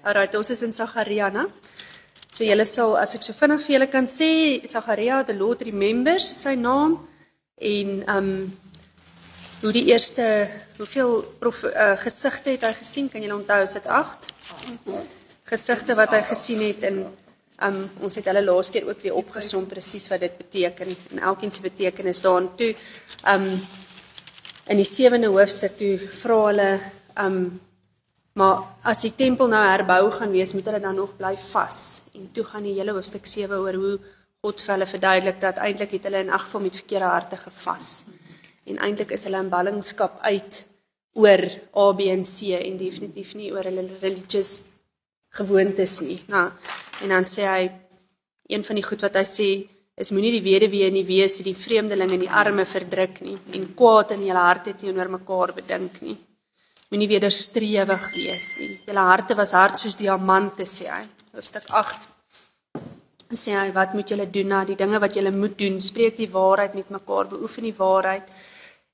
Alright, ons is in Sagaria, né? So julle sal, as ek so vinnig vir julle kan sê, Sagaria, the Lord remembers, is sy naam, en hoe die eerste, hoeveel gesigte het hy gesien, kan julle onthou, is dit 8? Gesigte wat hy gesien het, en ons het hulle laas keer ook weer opgesom, presies wat dit beteken, en elkeen se betekenis daar, en toe, in die 7de hoofstuk, toe vra hulle, maar as die tempel nou herbou gaan wees, moet hulle dan nog bly vas. En toe gaan die hele hoofstuk 7 oor hoe God vir hulle verduidelik dat eintlik het hulle in elk geval met verkeerde harte gevas. En eintlik is hulle in ballingskap uit oor A, B en C en definitief nie oor hulle religious gewoontes nie. Nou, en dan sê hy, een van die goed wat hy sê, is moenie die weduwee en die wees, die vreemdeling en die arme verdruk nie, en kwaad in julle harte teenoor mekaar bedink nie. Moenie wederstrewig wees nie. Julle harte was hard soos diamante, sê hy. Hoofstuk 8. En sê hy, wat moet julle doen na die dinge wat julle moet doen? Spreek die waarheid met mekaar, beoefen die waarheid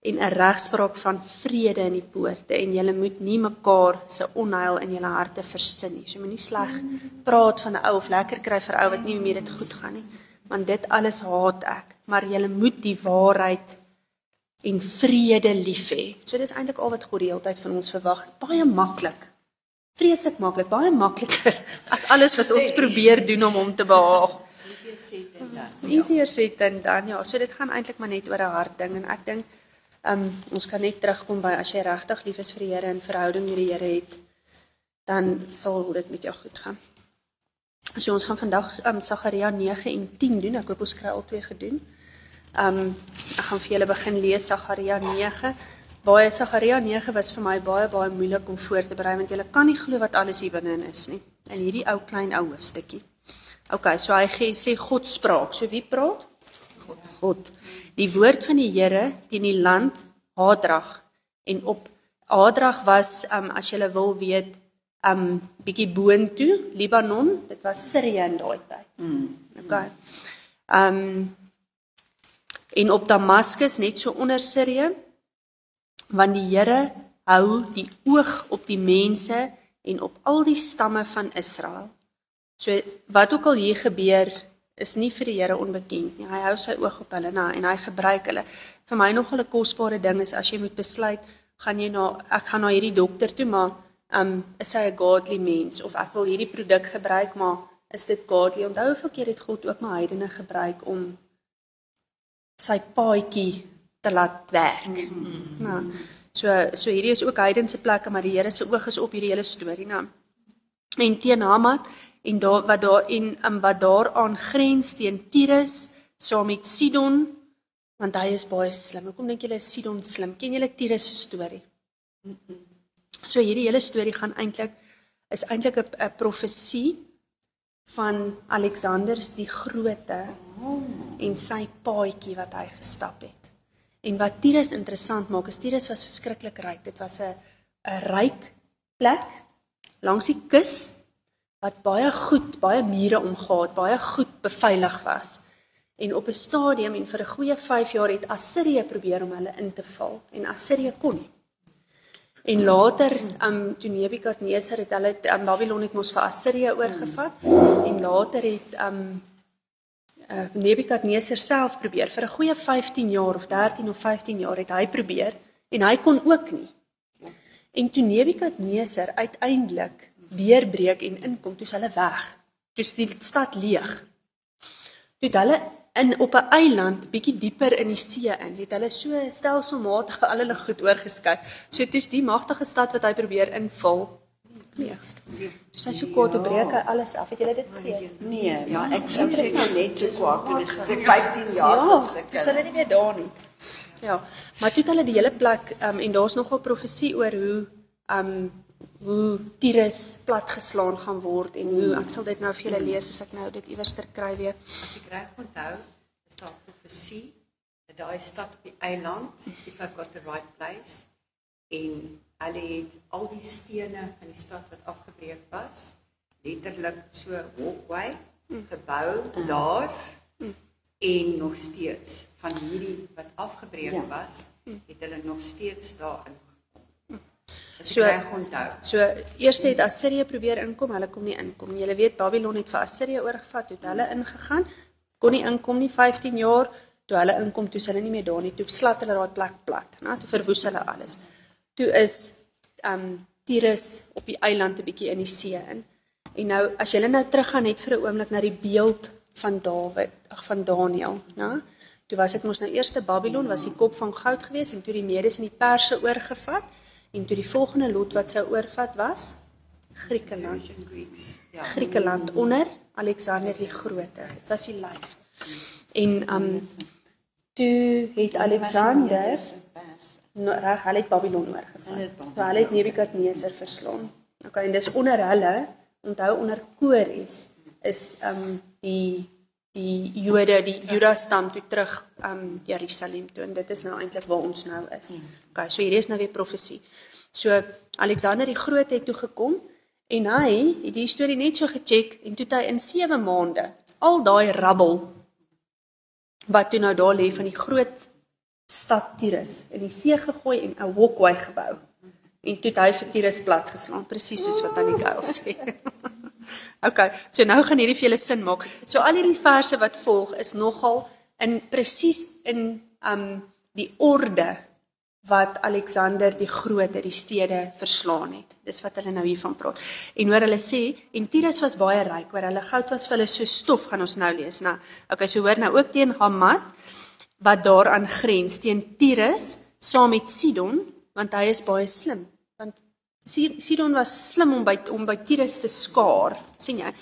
en 'n regspraak van vrede in die poorte. En julle moet nie mekaar se onheil in julle harte versin nie. So moenie sleg praat van 'n ou of lekker kry vir ou wat nie meer dit goed gaan nie. Want dit alles haat ek. Maar julle moet die waarheid en vrede lief hê. So dis eintlik al wat God die hele tyd van ons verwag. Baie maklik. Vreeslik maklik, baie makliker as alles wat ons probeer doen om hom te behaag. Easier said than done, ja. So dit gaan eintlik maar net oor 'n hart ding en ek dink ons kan net terugkom by as jy regtig lief is vir die Here en verhouding met die Here het, dan sal dit met jou goed gaan. So ons gaan vandag Sagaria 9 en 10 doen. Ek hoop ons kry al twee gedoen. Ek gaan vir julle begin lees Sagaria 9. Sagaria 9 was vir my baie moeilik om voor te berei, want julle kan nie glo wat alles hier binne is nie. In hierdie klein hoofstukkie. Okay, so hy sê God spraak. So wie praat? God. Die woord van die Here teen die land Hadrag. En op Hadrag was, as julle wil weet, bietjie boontoe, Libanon, dit was Sirië in daai tyd. Okay. En op Damaskus, net so onder Sirië, want die Here hou die oog op die mense en op al die stamme van Israel. So wat ook al hier gebeur, is nie vir die Here onbekend nie. Hy hou sy oog op hulle en hy gebruik hulle. Vir my nogal 'n kosbare ding is as jy moet besluit, ek gaan na hierdie dokter toe, maar is hy 'n godly mens of ek wil hierdie produk gebruik, maar is dit godly? Onthou hoeveel keer het God ook maar heidene gebruik om sy paadjie te laat werk. Nou, so hierdie is ook heidense plekke, maar die Here se oog is op hierdie hele storie. Nou. En teen Hamat en wat daaraan grens teen Tyrus, saam met Sidon, want hy is baie slim. Hoekom dink julle is Sidon slim? Ken julle Tyrus se storie? So hierdie hele storie is eintlik 'n profesie van Alexander die Grote en sy paadjie wat hy gestap het. En wat Tyrus interessant maak, is Tyrus was verskriklik ryk. Dit was 'n ryk plek langs die kus wat baie mure omgehad, baie goed beveilig was. En op 'n stadium en vir 'n goeie 5 jaar het Assirië probeer om hulle in te val en Assirië kon nie. En later toe Nebukadneser het hulle Babylon het mos vir Assirië oorgevat en later het Nebukadneser self probeer vir 'n goeie 15 jaar of 13 of 15 jaar het hy probeer en hy kon ook nie. En toe Nebukadneser uiteindelik deurbreek en inkom, toe is hulle weg. Toe is die stad leeg. Toe het hulle op 'n eiland bietjie dieper in die see in, het hulle so stelselmatig al hulle goed oorgeskei. So toe is die magtige stad wat hy probeer invul leeg. Dus hy so kwaad te breek hy alles af. Het julle dit gelees? Nee, maar ek sou sê net so kwaad toe dis 15 jaar. Ja, dis hulle nie meer daar nie. Ja, maar toe het hulle die hele plek en daar's nogal profesie oor hoe Tyrus platgeslaan gaan word en hoe ek sal dit nou vir julle lees as ek nou dit iewers kry weer. As ek reg onthou, is daar profesie dat daai stad op die eiland, if I've got the right place, en hulle het al die stene van die stad wat afgebreek was, letterlik so walkway gebou daar en nog steeds van hierdie wat afgebreek was, het hulle nog steeds daarin. So, reg onthou. so eerst het Assirië probeer inkom, hulle kon nie inkom nie. Julle weet, Babylon het vir Assirië oorgevat, toe het hulle ingegaan, kon nie inkom nie, 15 jaar, toe hulle inkom, toe is hulle nie meer daar nie, toe slat hulle daai plek plat, toe verwoes hulle alles. Toe is Tyrus op die eiland 'n bietjie in die see in. En nou, as julle nou teruggaan net vir 'n oomblik na die beeld van van Daniël, toe was dit mos nou eerste Babylon, was die kop van goud geweest, en toe die Medes en die Perse oorgevat, en toe die volgende lot wat sou oorvat was, Griekeland. Griekeland onder Alexander die Grote. Dit was die lyf. En toe het Alexander reg, hulle het Babylon oorgevat. So hulle het Nebukadneser verslaan. Okay, en dis onder hulle, onthou onder Kores is die Jode, die Juda-stam toe terug Jerusalem toe, en dit is nou eintlik waar ons nou is. Okay, so hier is nou weer profesie. So Alexander die Groot het toe gekom, en hy het die storie net so gecheck, en toe het hy in 7 maande al daai rabbel wat toe nou daar lê van die groot stad Tyrus in die see gegooi en 'n walkway gebou. En toe het hy vir Tyrus plat geslaan, presies soos wat aan die kuil sê. Okay, so nou gaan hierdie vir julle sin maak. So al hierdie verse wat volg is nogal presies in die orde wat Alexander die Grote die stede verslaan het. Dis wat hulle nou hiervan praat. En hoor hulle sê, en Tyrus was baie ryk, hoor hulle goud was vir hulle so stof, gaan ons nou lees. Okay, so hoor nou ook teen Hamat, wat daaraan grens, teen Tyrus, saam met Sidon, want hy is baie slim. Want Sidon was slim om by Tyrus te skaar, sien jy?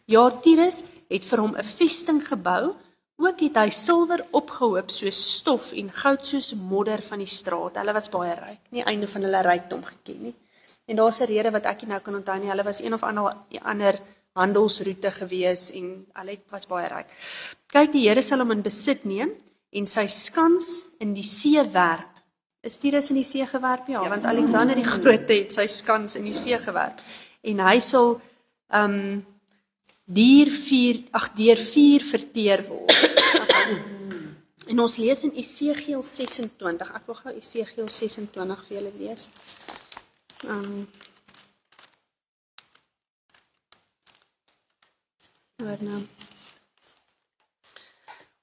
Ja, Tyrus het vir hom 'n vesting gebou, ook het hy silwer opgehoop soos stof en goud soos modder van die straat. Hulle was baie ryk, nie einde van hulle rykdom geken nie. En daar's 'n rede wat ek nie nou kan onthou nie, hulle was een of ander handelsroete gewees en hulle was baie ryk. Kyk, die Here sal hom in besit neem en sy skans in die see werp. Is Tyrus in die see gewerp? Ja, want Alexander die Grote het sy skans in die see gewerp. En hy sal deur vuur verteer word. En ons lees in Esegiel 26. Ek wil gou Esegiel 26 vir julle lees.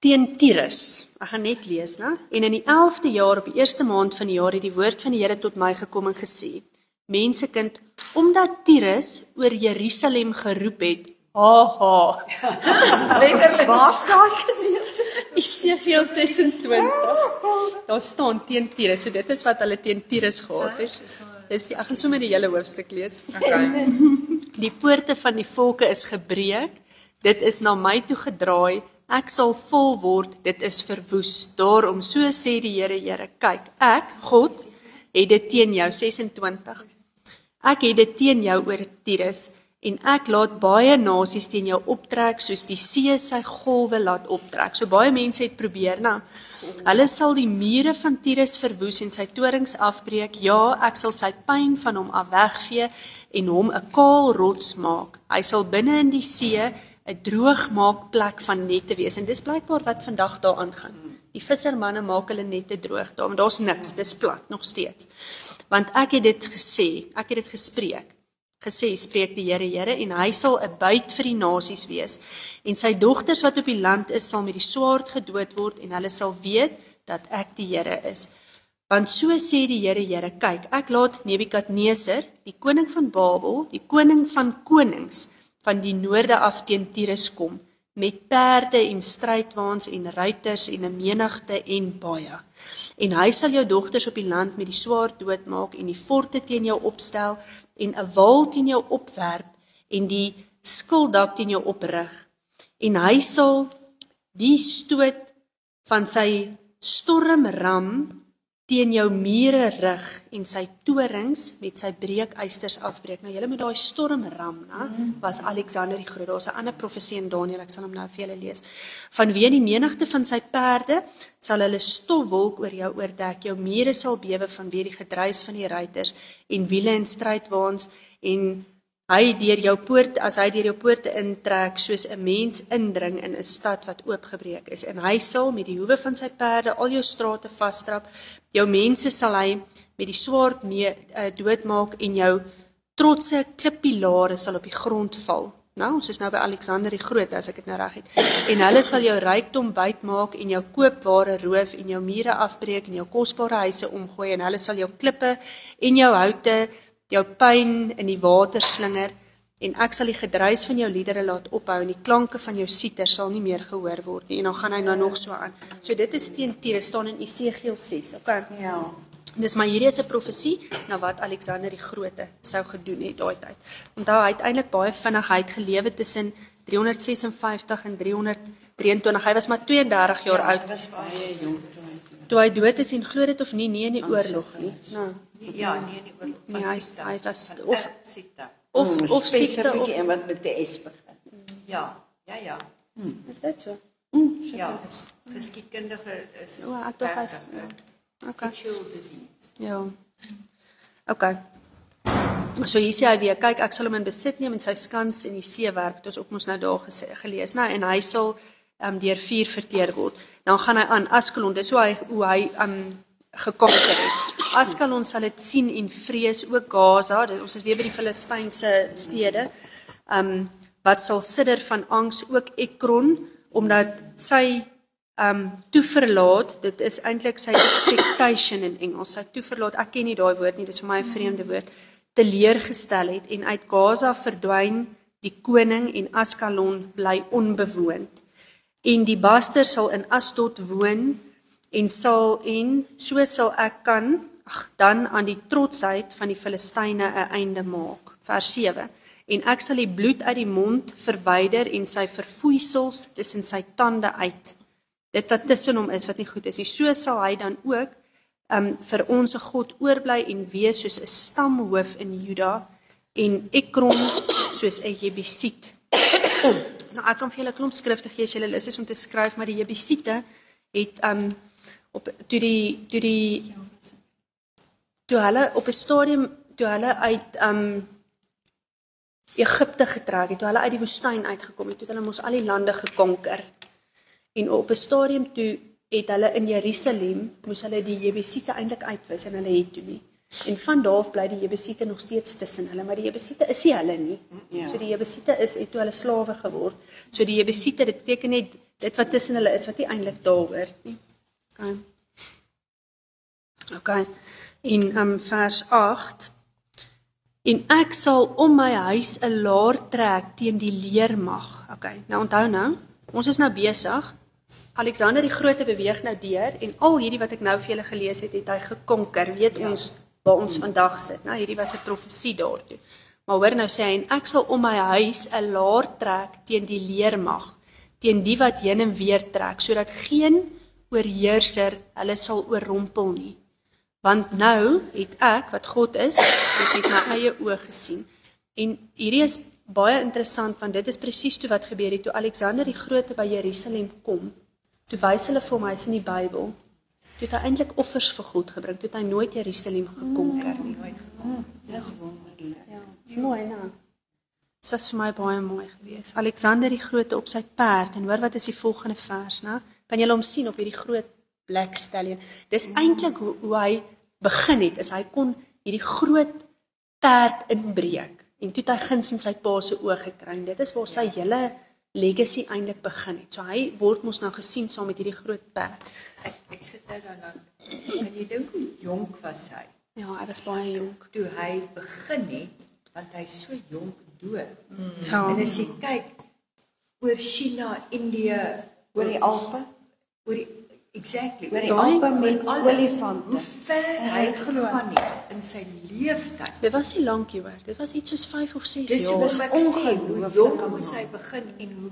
Teen Tyrus, ek gaan net lees, en in die 11de jaar, op die 1ste maand van die jaar, het die woord van die Here tot my gekom en gesê, mensekind, omdat Tyrus oor Jerusalem geroep het, letterlik, Waar staan gedeelte? Esegiel 26, daar staan teen Tyrus, so dit is wat hulle teen Tyrus gehad het. Ek gaan sommer die hele hoofstuk lees. Okay. Die poorte van die volke is gebreek, dit is na my toe gedraai, ek sal vol word, dit is verwoes. Daarom, so sê die Here, kyk, ek, God, het dit teen jou, 26. Ek het dit teen jou oor Tyrus, en ek laat baie nasies teen jou optrek, soos die see sy golwe laat optrek. So baie mense het probeer, hulle sal die mure van Tyrus verwoes en sy torings afbreek, ja, ek sal sy pyn van hom af wegvee, en hom 'n kaal rots maak. Hy sal binne in die see 'n droogmaakplek van nette wees, en dis blykbaar wat vandag daar aangaan. Die vissermanne maak hulle nette droog daar, maar daar's niks, dis plat, nog steeds. Want ek het dit gesê, ek het dit gesê, spreek die Here, en hy sal 'n byt vir die nasies wees, en sy dogters wat op die land is, sal met die swaard gedood word, en hulle sal weet, dat ek die Here is. Want so sê die Here, kyk, ek laat Nebukadneser, die koning van Babel, die koning van konings, van die noorde af teen Tyrus kom, met perde en strydwaans en ruiters en 'n menigte en baie. En hy sal jou dogters op die land met die swaard doodmaak en die forte teen jou opstel en 'n wal teen jou opwerp en die skildak teen jou oprig. En hy sal die stoot van sy stormram teen jou mure rig en sy torings met sy breekysters afbreek. Nou julle moet daai stormram, was Alexander die Groot. Daar's 'n ander profesie in Daniël, ek sal hom nou vir julle lees. Vanweë die menigte van sy perde sal hulle stofwolk oor jou oordek. Jou mure sal bewe vanweë die gedruis van die ruiters en wiele en strydwaans, en hy deur jou poort, as hy deur jou poorte intrek, soos 'n mens indring in 'n stad wat oopgebreek is. En hy sal met die hoewe van sy perde al jou strate vasstrap. Jou mense sal hy met die swaard doodmaak en jou trotse klippilare sal op die grond val. Nou, ons is nou by Alexander die Grote, as ek dit nou reg het. En hulle sal jou rykdom bytmaak en jou koopware roof en jou mure afbreek en jou kosbare huise omgooi en hulle sal jou klippe en jou houte, jou pyn in die water slinger en ek sal die gedruis van jou liedere laat ophou en die klanke van jou siter sal nie meer gehoor word nie. En dan gaan hy nou nog so aan. So dit is teen Tyrus, staan in Esegiel 6, okay? Ja. Dis maar hierdie is 'n profesie na wat Alexander die Grote sou gedoen het daai tyd. Onthou, hy het eintlik baie vinnig, hy het gelewe tussen 356 en 323. Hy was maar 32 jaar oud. Hy was baie jonk Toe hy dood is en glo dit of nie in die oorlog nie. Nou, Ja, nee, die oorlog van nee, Sita. hy was Van of Sita. of siekte of en wat met die S begin. Ja. is dit so? Ja. Geskiedkundige is O, ek dink hy's okay. sexual disease. Ja. Okay. So hier sê hy weer, kyk, ek sal hom in besit neem en sy skans in die see werp, het ons ook mos nou daar gelees, nou, en hy sal deur vuur verteer word. Dan gaan hy aan Askelon, dis hoe hy gekonker het. Askelon sal dit sien en vrees, ook Gaza, ons is weer by die Filistynse stede, wat sal sidder van angs, ook Ekron, omdat sy toeverlaat, dit is eintlik sy expectation in Engels, sy toeverlaat, ek ken nie daai woord nie, dit is vir my 'n vreemde woord, teleurgestel het, en uit Gaza verdwyn die koning en Askelon bly onbewoond. En die baster sal in Asdod woon, en so sal ek dan aan die trotsheid van die Filistyne 'n einde maak. Vers 7. En ek sal die bloed uit die mond verwyder en sy verfoeisels tussen sy tande uit. Dit wat tussen hom is, wat nie goed is. En so sal hy dan ook vir ons God oorbly en wees soos 'n stamhoof in Juda en Ekron soos 'n Jebusiet. Nou ek kan vir julle 'n klomp skrifte gee as julle lus is om te skryf, maar die Jebusiete het toe hulle op 'n stadium toe hulle uit Egipte getrek het, toe hulle uit die woestyn uitgekom het, toe hulle mos al die lande gekonker. En op 'n stadium toe het hulle in Jerusalem, moes hulle die Jebusiete eintlik uitwis en hulle het toe nie. En van daar af bly die Jebusiete nog steeds tussen hulle, maar die Jebusiete is nie hulle nie. Ja. So die Jebusiete is het toe hulle slawe geword. So die Jebusiete, dit beteken net dit wat tussen hulle is wat nie eintlik daar hoort nie. Okay. En vers 8. En ek sal om my huis 'n laar trek teen die leermag. Okay, nou onthou nou, ons is nou besig. Alexander die Grote beweeg nou deur en al hierdie wat ek nou vir julle gelees het, het hy gekonker. Weet ons waar ons vandag sit. Nou hierdie was 'n profesie daartoe. Maar hoor nou sê hy, en ek sal om my huis 'n laar trek teen die leermag, teen die wat heen en weer trek, sodat geen oorheerser hulle sal oorrompel nie. Want nou het ek, wat God is, dit met my eie oë gesien. En hierdie is baie interessant, want dit is presies toe wat gebeur het, toe Alexander die Grote by Jerusalem kom, toe wys hulle vir hom, hy is in die Bybel, toe het hy eintlik offers vir God gebring, toe het hy nooit Jerusalem gekonker nie. Dis wonderlik. Ja, is mooi, nou. Dit was vir my baie mooi geweest. Alexander die Grote op sy perd, en hoor wat is die volgende vers, nou? Kan julle hom sien op hierdie groot black stallion? Dis eintlik hoe hy begin het, is hy kon hierdie groot perd inbreek, en toe het hy guns in sy pa se oë gekry. Dit is waar sy hele legacy eintlik begin het. So hy word mos nou gesien saam met hierdie groot perd. Ek sit nou daarna, kan jy dink hoe jonk was hy? Ja, hy was baie jonk. Toe hy begin het, want hy is so jonk dood. Ja. En as jy kyk, oor China, Indië, Oor die Alpe, oor die, exactly, oor die Daai- Alpe met alles, olifante. hoe ver hy gegaan het in sy leeftyd. Dit was nie lank hier hoor, dit was iets soos 5 of 6 Dis jaar. soos ek sê, hoe ongelooflik jong allemaal. moes hy begin en hoe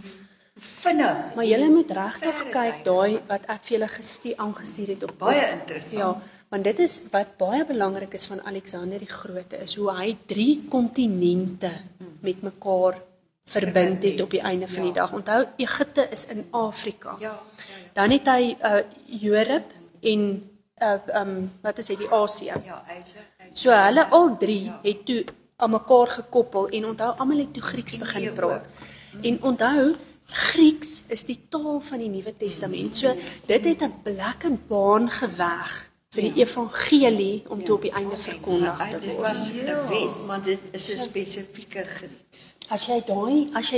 vinnig. Maar julle moet regtig Verder kyk kyk. daai wat ek vir julle aangestuur het op Baie interessant. Ja, want dit is wat baie belangrik is van Alexander die Grote, is hoe hy 3 kontinente met mekaar verbind het op die einde van die dag. Onthou, Egipte is in Afrika. Ja. Dan het hy Europe en wat is dit, die Asië. Ja, So hulle al 3 het toe aan mekaar gekoppel en onthou, almal het toe Grieks begin Indië praat. En onthou, Grieks is die taal van die Nuwe Testament. So dit het 'n plek en baan geweg vir die evangelie om toe op die einde verkondig te Dit word. was 'n wet, maar dit is 'n spesifieke Grieks. As jy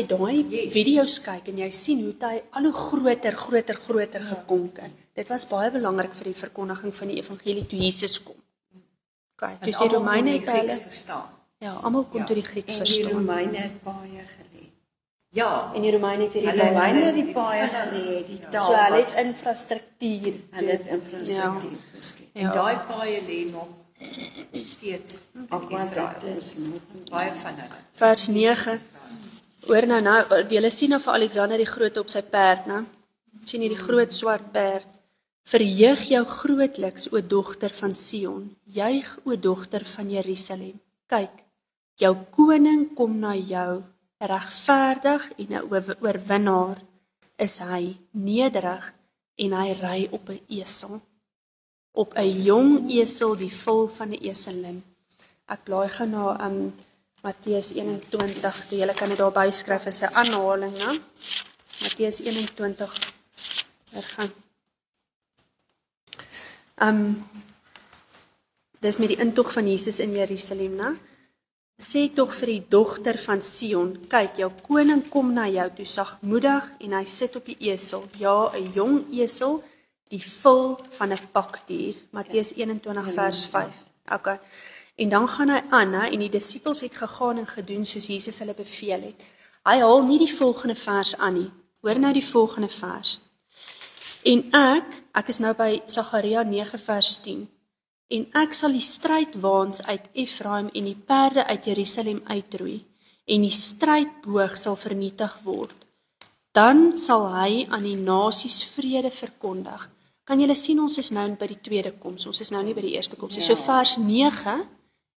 daai video's kyk en jy sien hoe hy al hoe groter gekonker. Dit was baie belangrik vir die verkondiging van die evangelie toe Jesus kom. Okay, dus die Romeine het Grieks hulle verstaan. ja, almal kon toe die Grieks En die verstaan. Romeine het baie gelê. Ja, En die Romeine het hierdie Die baie Romeine geleer. het die baie gelê, die taal. So hulle wat- het infrastruktuur. Hulle het infrastruktuur geskep. en daai paaie lê nog steeds in Israel. Aquaducte is nog Baie van hulle. Vers 9. Hoor nou, julle sien nou vir Alexander die Groot op sy perd, né? Sien jy die groot swart perd? Verheug jou grootliks, o dogter van Sion. Juig, o dogter van Jerusalem. Kyk, jou koning kom na jou, regverdig en 'n oorwinnaar is hy, nederig en hy ry op 'n esel. Op 'n jong esel, die vul van 'n eselin. Ek blaai gou na Matteus 21. Julle kan dit daar byskryf as 'n aanhaling, né? Matteus 21. Daar gaan. Dis met die intog van Jesus in Jerusalem, né? Sê tog vir die dogter van Sion, kyk, jou koning kom na jou toe sagmoedig en hy sit op die esel, ja, 'n jong esel, die vul van 'n pakdier. Matteus 21 vers 5. Okay. En dan gaan hy aan, hè, en die disippels het gegaan en gedoen soos Jesus hulle beveel het. Hy haal nie die volgende vers aan nie. Hoor nou die volgende vers. En ek is nou by Sagaria 9 vers 10. En ek sal die strydwaans uit Efraim en die perde uit Jerusalem uitroei, en die strydboog sal vernietig word. Dan sal hy aan die nasies vrede verkondig. Kan julle sien, ons is nou by die tweede koms, ons is nou nie by die eerste koms. So vers 9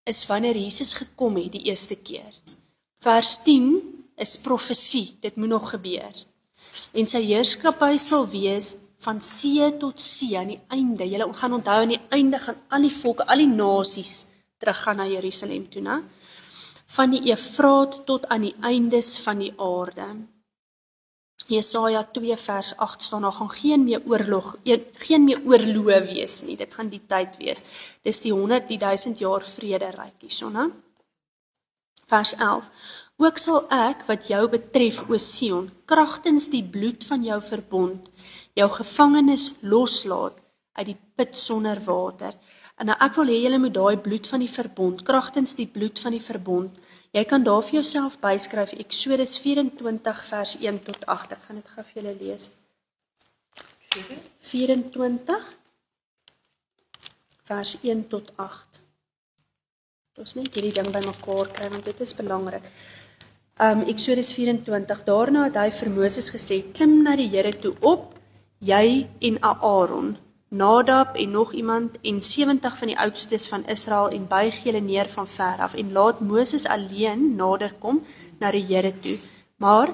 is wanneer Jesus gekom het die eerste keer. Vers 10 is profesie, dit moet nog gebeur. En sy heerskappy sal wees van see tot see aan die einde. Julle gaan onthou aan die einde gaan al die volke, al die nasies teruggaan na Jerusalem toe, né? Van die Efraat tot aan die eindes van die aarde. Jesaja 2 vers 8 staan, daar gaan geen meer oorloë wees nie. Dit gaan die tyd wees. Dis die 1000 jaar vrederyk hierso, né? Vers 11. Ook sal ek wat jou betref, o Sion, kragtens die bloed van jou verbond, jou gevangenes loslaat uit die put sonder water. En nou ek wil hê julle moet daai bloed van die verbond, kragtens die bloed van die verbond, jy kan daar vir jouself byskryf, Eksodus 24 vers 1 tot 8. Ek gaan dit gou vir julle lees. 24 vers 1 tot 8. Ons net hierdie ding bymekaar kry, want dit is belangrik. Eksodus 24, daarna het hy vir Moses gesê, klim na die Here toe op, jy en Aaron, Nadab en nog iemand, en 70 van die oudstes van Israel, en buig julle neer van ver af, en laat Moses alleen nader kom na die Here toe. Maar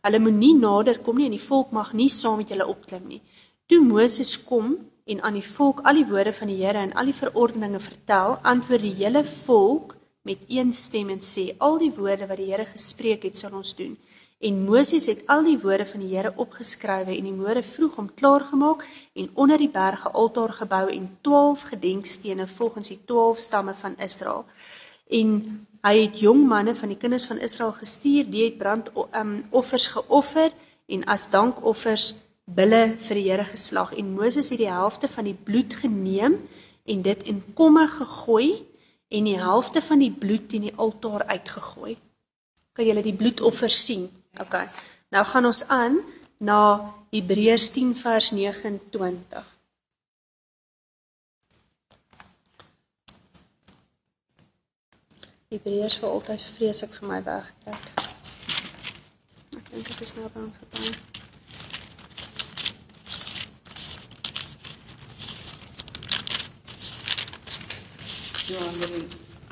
hulle moet nie nader kom nie, en die volk mag nie saam met julle opklim nie. Toe Moses kom en aan die volk al die woorde van die Here en al die verordeninge vertel, antwoord die hele volk met een stem en sê, al die woorde wat die Here gespreek het, sal ons doen. En Moses het al die woorde van die Here opgeskrywe en die môre vroeg om klaargemaak en onder die berge altaar gebou en 12 gedenkstene volgens die 12 stamme van Israel. En hy het jong manne van die kinders van Israel gestuur, die het brandoffers geoffer en as dankoffers bulle vir die Here geslag. En Moses het die helfte van die bloed geneem en dit in komme gegooi en die helfte van die bloed teen die altaar uitgegooi. Kan julle die bloedoffer sien? Okay. Nou gaan ons aan na Hebreërs 10 vers 29. Hebreërs wil altyd vreeslik vir my wegtrek. Ek dink dit is nou aan verby. So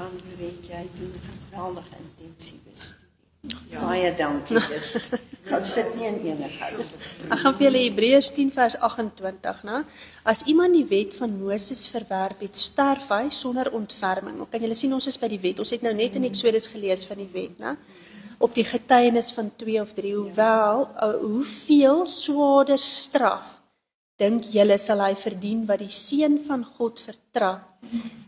André, jy doen geweldige intensiewe studie. Baie dankie, gaan sit nie in enige. Ek gaan vir julle Hebreërs 10 vers 28, né? As iemand die wet van Moses verwerp het, sterf hy sonder ontferming. Kan julle sien, ons is by die wet. Ons het nou net in Eksodus gelees van die wet, né? Op die getuienis van 2 of 3, hoewel, hoeveel swaarder straf dink julle sal hy verdien wat die seun van God vertrap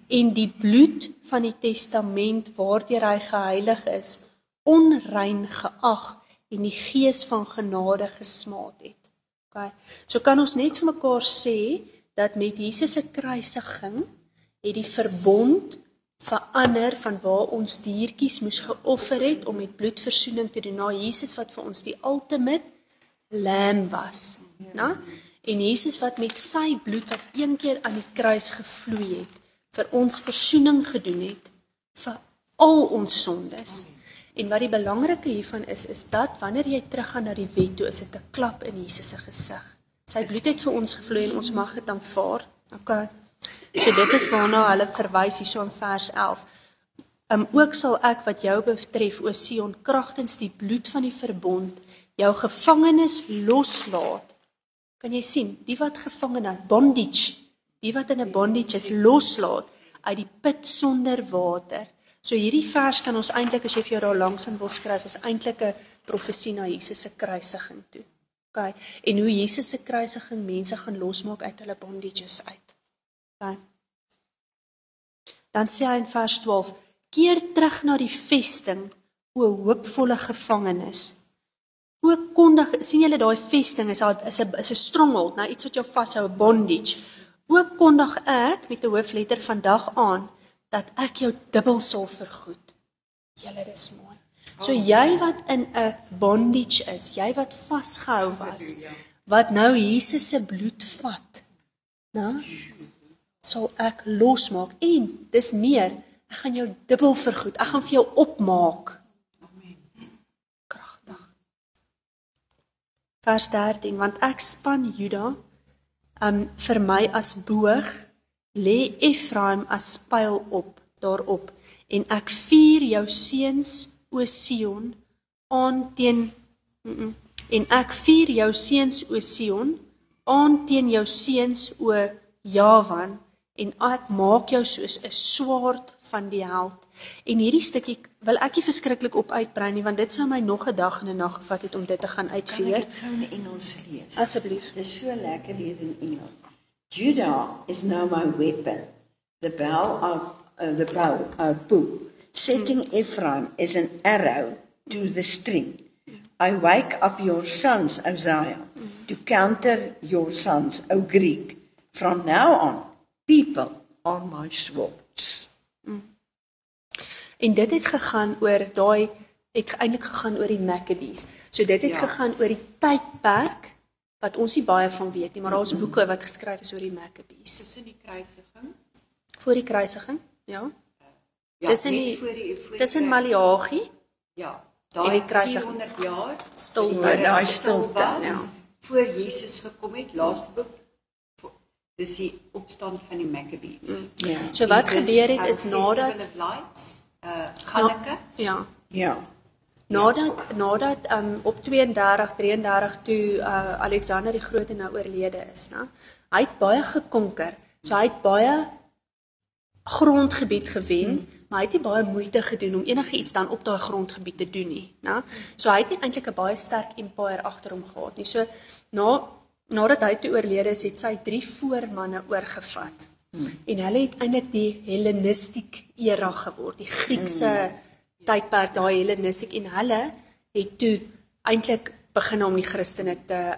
en die bloed van die testament waardeur hy geheilig is, onrein geag en die gees van genade gesmaad het. Okay. So kan ons net vir mekaar sê, dat met Jesus se kruisiging het die verbond verander van waar ons diertjies moes geoffer het om met bloedversoening te doen na Jesus wat vir ons die ultimate lamb was. Na? En Jesus wat met sy bloed wat een keer aan die kruis gevloei het, vir ons versoening gedoen het, vir al ons sondes. En wat die belangrike hiervan is dat wanneer jy teruggaan na die wet toe, is dit 'n klap in Jesus se gesig. Sy bloed het vir ons gevloei en ons mag dit aanvaar. Okay. So dit is waarna hulle verwys hierso in vers 11. Ook sal ek wat jou betref, o Sion, kragtens die bloed van die verbond, jou gevangenes loslaat. Kan jy sien, die wat gevangene, bondage, die wat in 'n bondage is, loslaat uit die put sonder water. So hierdie vers kan ons eintlik, as jy vir jou daar langs in wil skryf, is eintlik 'n profesie na Jesus se kruisiging toe. Okay. En hoe Jesus se kruisiging mense gaan losmaak uit hulle bondages uit. Okay. Dan sê hy in vers 12, keer terug na die vesting, o hoopvolle gevangenes. Ook kondig, sien julle daai vesting is 'n stronghold, nou iets wat jou vashou, 'n bondage. Ook kondig ek met 'n hoofletter vandag aan dat ek jou dubbel sal vergoed. Julle, dis mooi. So jy wat in 'n bondage is, jy wat vasgehou was, wat nou Jesus se bloed vat, nou, sal ek losmaak en dis meer, ek gaan jou dubbel vergoed, ek gaan vir jou opmaak. Kragtig. Vers 13, want ek span Juda vir my as boog, lê Efraim as pyl op, daarop, en ek vier jou seuns, o Sion, aan teen, en ek vier jou seuns, o Sion, aan teen jou seuns, o Javan, en ek maak jou soos 'n swaard van die held. En hierdie stukkie wil ek nie verskriklik op uitbrei nie, want dit sou my nog 'n dag en 'n nag gevat het om dit te gaan uitvier. Kan ek dit gou in Engels lees? Asseblief. Dit is so lekker hier in Engels. Judah is now my weapon, the bow setting Ephraim is an arrow to the string. I wake up your sons, O Zion, to counter your sons, O Greek. From now on, people are my swords. En dit het gegaan oor eintlik gegaan oor die Maccabees. So dit het gegaan oor die tydperk wat ons nie baie van weet nie, maar daar is boeke wat geskryf is oor die Maccabees. Tussen die kruisiging. Voor die kruisiging, ja. Ja, tussen Maleagi. Ja, en daai die kruisiging. 400 jaar Stilte. Daai stilte, was, voor Jesus gekom het, laaste boek. Dis die opstand van die Maccabees. Ja. So wat gebeur het is nadat Hanneke. Ja. Nadat op 32, 33 toe Alexander die Grote nou oorlede is, né? Hy het baie gekonker. So hy het baie grondgebied gewen, maar hy het nie baie moeite gedoen om enige iets dan op daai grondgebied te doen nie, né? So hy het nie eintlik 'n baie sterk empire agter hom gehad nie. So nadat hy toe oorlede is, het sy 3 voormanne oorgevat. En hulle het eintlik die Hellenistic era geword, die Griekse tydperk, daai Hellenistic, en hulle het toe eintlik begin om die Christene te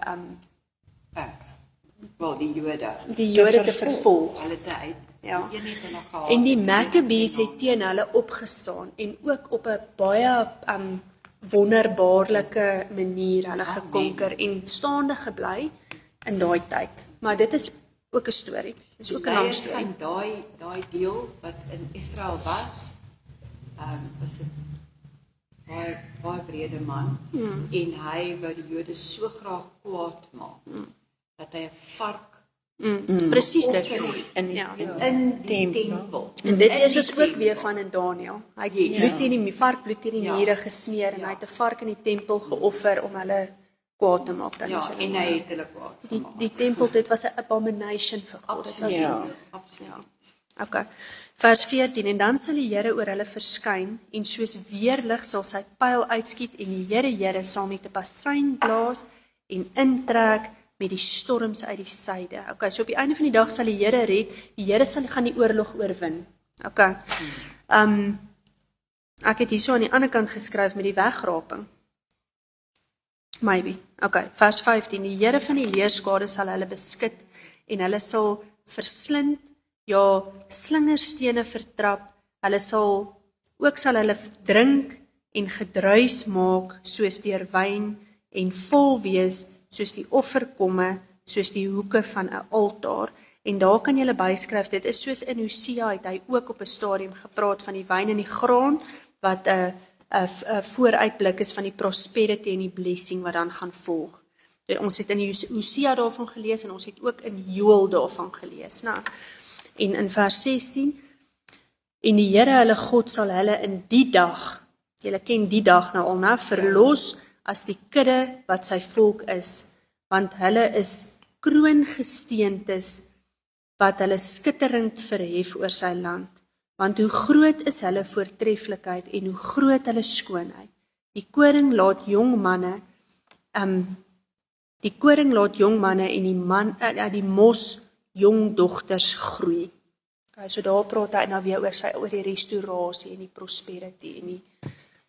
die Jode te vervolg. Hulle te uit. Ja. Een het hulle gehaat. En die Maccabees het teen hulle opgestaan en ook op 'n baie wonderbaarlike manier hulle gekonker en staande gebly in daai tyd. Maar dit is ook 'n storie. Dis ook 'n lang storie. Van daai deel wat in Israel was 'n baie brede man en hy wou die Jode so graag kwaad maak dat hy 'n vark Presies dit. In die tempel. En dit is ons ook weer van in Daniël. Hy het bloed teen die varkbloed teen die mure gesmeer en hy het 'n vark in die tempel geoffer om hulle kwaad te maak. En hy het hulle kwaad gemaak. Die tempel, dit was 'n abomination vir God. Dit was Absoluut. Okay. Vers 14, en dan sal die Here oor hulle verskyn, en soos weerlig sal sy pyl uitskiet, en die Here sal met 'n bassein blaas, en intrek met die storms uit die suide. Okay, so op die einde van die dag sal die Here red, die Here gaan die oorlog oorwin. Okay. Ek het hierso aan die ander kant geskryf met die wegraping. Maybe. Okay, vers 15. Die Here van die leerskade sal hulle beskut en hulle sal verslind, ja, slingerstene vertrap. Hulle sal hulle drink en gedruis maak soos deur wyn en vol wees soos die offerkomme, soos die hoeke van 'n altaar. En daar kan jy byskryf, dit is soos in Hosea het hy ook op 'n stadium gepraat van die wyn en die graan wat 'n vooruitblik is van die prosperity en die blessing wat dan gaan volg. Ons het in Hosea daarvan gelees en ons het ook in Joël daarvan gelees. Nou, en in vers 16, en die Here hulle God sal hulle in die dag, julle ken die dag nou al, verlos as die kudde wat sy volk is, want hulle is kroongesteentes wat hulle skitterend verhef oor sy land. Want hoe groot is hulle voortreffelikheid en hoe groot hulle skoonheid. Die koring laat jong manne en die mos jong dogters groei. Okay, so daar praat hy nou weer oor die restaurasie en die prosperity en die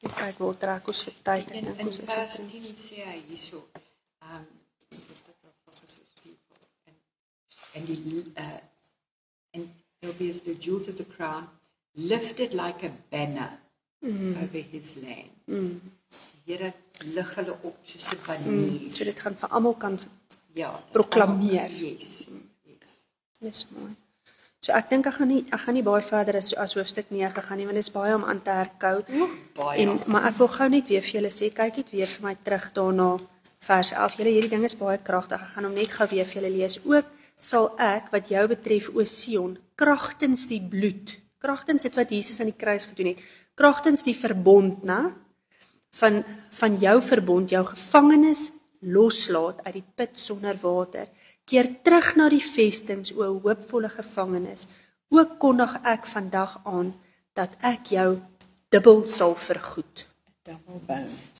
kyk waar trek ons vir tyd En in vers 10 sê hy hierso, and there'll be as the jewels of the crown lifted like a banner over his land. Die Here lig hulle op soos 'n banier. So dit gaan vir almal kan Ja, proklameer. Yes. Dis mooi. So ek dink ek gaan nie baie verder as hoofstuk 9 gaan nie, want dit is baie om aan te herkou. Maar ek wil gou net weer vir julle sê, kyk net weer vir my terug daarna vers 11. Julle, hierdie ding is baie kragtig. Ek gaan hom net gou weer vir julle lees. Ook sal ek wat jou betref, o Sion, kragtens die bloed, kragtens dit wat Jesus aan die kruis gedoen het, kragtens die verbond, van jou verbond, jou gevangenes loslaat uit die put sonder water. Keer terug na die vestings, o hoopvolle gevangenes. Ook kondig ek vandag aan dat ek jou dubbel sal vergoed. Double bound.